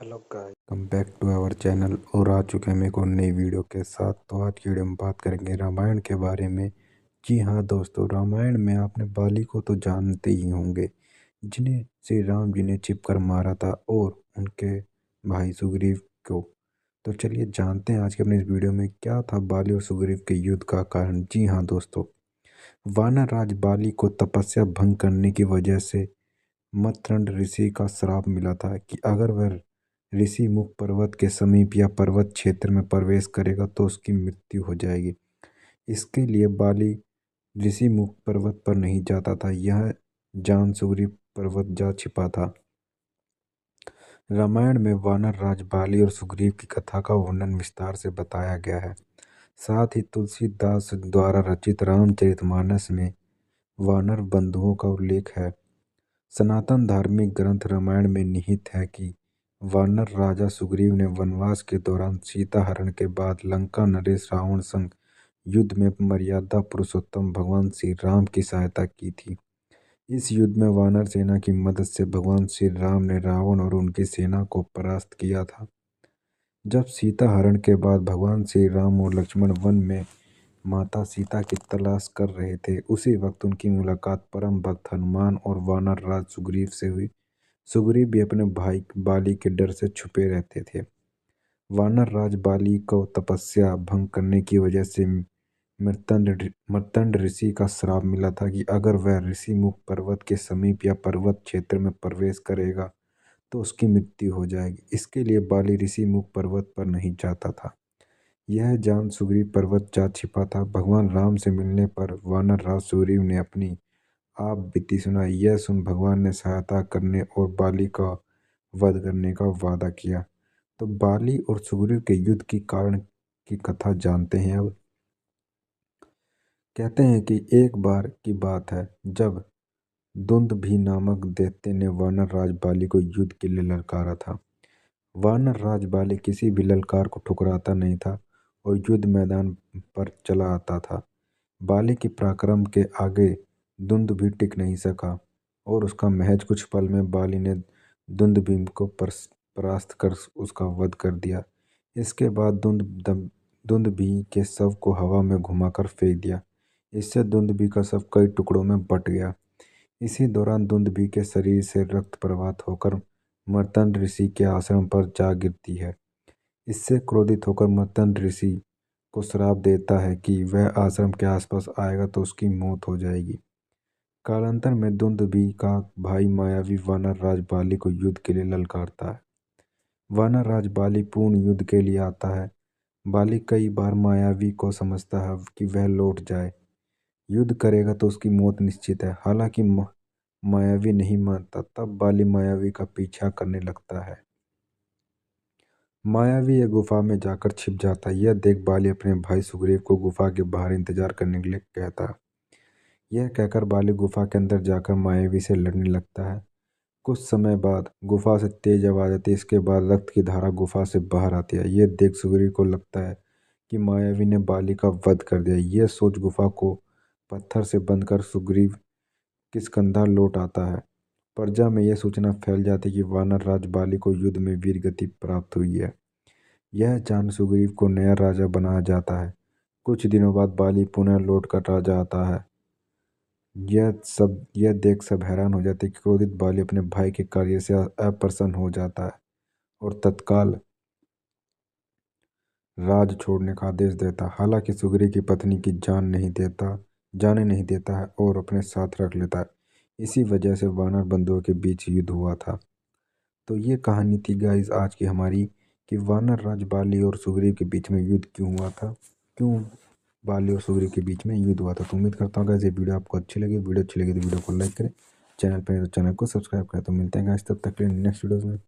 Hello guys, come back to our channel और आ चुके हैं हम एक और नई वीडियो के साथ। तो आज की वीडियो में बात करेंगे रामायण के बारे में। जी हाँ दोस्तों, रामायण में आपने बाली को तो जानते ही होंगे, जिन्हें श्री राम जी ने छिपकर मारा था और उनके भाई सुग्रीव को। तो चलिए जानते हैं आज के अपने इस वीडियो में क्या था बाली और सुग्रीव के युद्ध का कारण। जी हाँ दोस्तों, वानर राज बाली को तपस्या भंग करने की वजह से मत्स्य ऋषि का श्राप मिला था कि अगर वह ऋषि मुख पर्वत के समीप या पर्वत क्षेत्र में प्रवेश करेगा तो उसकी मृत्यु हो जाएगी। इसके लिए बाली ऋषि मुख पर्वत पर नहीं जाता था, यह जान सुग्रीव पर्वत जा छिपा था। रामायण में वानर राज बाली और सुग्रीव की कथा का वर्णन विस्तार से बताया गया है। साथ ही तुलसीदास द्वारा रचित रामचरितमानस में वानर बंधुओं का उल्लेख है। सनातन धार्मिक ग्रंथ रामायण में निहित है कि वानर राजा सुग्रीव ने वनवास के दौरान सीता हरण के बाद लंका नरेश रावण संग युद्ध में मर्यादा पुरुषोत्तम भगवान श्री राम की सहायता की थी। इस युद्ध में वानर सेना की मदद से भगवान श्री राम ने रावण और उनकी सेना को परास्त किया था। जब सीता हरण के बाद भगवान श्री राम और लक्ष्मण वन में माता सीता की तलाश कर रहे थे, उसी वक्त उनकी मुलाकात परम भक्त हनुमान और वानर राज सुग्रीव से हुई। सुग्रीव भी अपने भाई बाली के डर से छुपे रहते थे। वानर राज बाली को तपस्या भंग करने की वजह से मर्तंड ऋषि का श्राप मिला था कि अगर वह ऋषि मुख पर्वत के समीप या पर्वत क्षेत्र में प्रवेश करेगा तो उसकी मृत्यु हो जाएगी। इसके लिए बाली ऋषि मुख पर्वत पर नहीं जाता था। यह जान सुग्रीव पर्वत जा छिपा था। भगवान राम से मिलने पर वानर राज सुग्रीव ने अपनी आप बीती सुनाई। यह सुन भगवान ने सहायता करने और बाली का वध करने का वादा किया। तो बाली और सुग्रीव के युद्ध की कारण की कथा जानते हैं अब। कहते हैं कि एक बार की बात है जब दुंदुभि नामक दैत्य ने वानर राज बाली को युद्ध के लिए ललकारा था। वानर राज बाली किसी भी ललकार को ठुकराता नहीं था और युद्ध मैदान पर चला आता था। बाली के पराक्रम के आगे दुंदुभि टिक नहीं सका और उसका महज कुछ पल में बाली ने दुंदुभि को परास्त कर उसका वध कर दिया। इसके बाद दुंदुभि के शव को हवा में घुमाकर फेंक दिया। इससे दुंदुभि का शव कई टुकड़ों में बट गया। इसी दौरान दुंदुभि के शरीर से रक्त प्रवाहित होकर मर्तंड ऋषि के आश्रम पर जा गिरती है। इससे क्रोधित होकर मर्तंड ऋषि को श्राप देता है कि वह आश्रम के आसपास आएगा तो उसकी मौत हो जाएगी। कालांतर में दुंदुभि का भाई मायावी वानर राज बाली को युद्ध के लिए ललकारता है। वानर राज बाली पूर्ण युद्ध के लिए आता है। बाली कई बार मायावी को समझता है कि वह लौट जाए, युद्ध करेगा तो उसकी मौत निश्चित है। हालांकि मायावी नहीं मानता, तब बाली मायावी का पीछा करने लगता है। मायावी एक गुफा में जाकर छिप जाता है। यह देख बाली अपने भाई सुग्रीव को गुफा के बाहर इंतजार करने के लिए कहता है। यह कहकर बाली गुफा के अंदर जाकर मायावी से लड़ने लगता है। कुछ समय बाद गुफा से तेज आवाज आती है। इसके बाद रक्त की धारा गुफा से बाहर आती है। यह देख सुग्रीव को लगता है कि मायावी ने बाली का वध कर दिया। यह सोच गुफा को पत्थर से बंद कर सुग्रीव किष्किंधा लौट आता है। प्रजा में यह सूचना फैल जाती है कि वानर राज बाली को युद्ध में वीरगति प्राप्त हुई है। यह जान सुग्रीव को नया राजा बनाया जाता है। कुछ दिनों बाद बाली पुनः लौट कर राजा आता है। यह देख सब हैरान हो जाते हैं कि क्रोधित बाली अपने भाई के कार्य से अप्रसन्न हो जाता है और तत्काल राज छोड़ने का आदेश देता है। हालांकि सुग्रीव की पत्नी की जाने नहीं देता है और अपने साथ रख लेता है। इसी वजह से वानर बंधुओं के बीच युद्ध हुआ था। तो ये कहानी थी गाइस आज की हमारी कि वानर राज बाली और सुग्रीव के बीच में युद्ध क्यों हुआ था, क्यों बाली और सुग्रीव के बीच में युद्ध हुआ था। तो उम्मीद करता हूँ गाइस ये वीडियो आपको अच्छी लगी। वीडियो अच्छी लगी तो वीडियो को लाइक करें, चैनल पर तो चैनल को सब्सक्राइब करें। तो मिलते हैं गाइस तब तक के लिए नेक्स्ट वीडियोस में।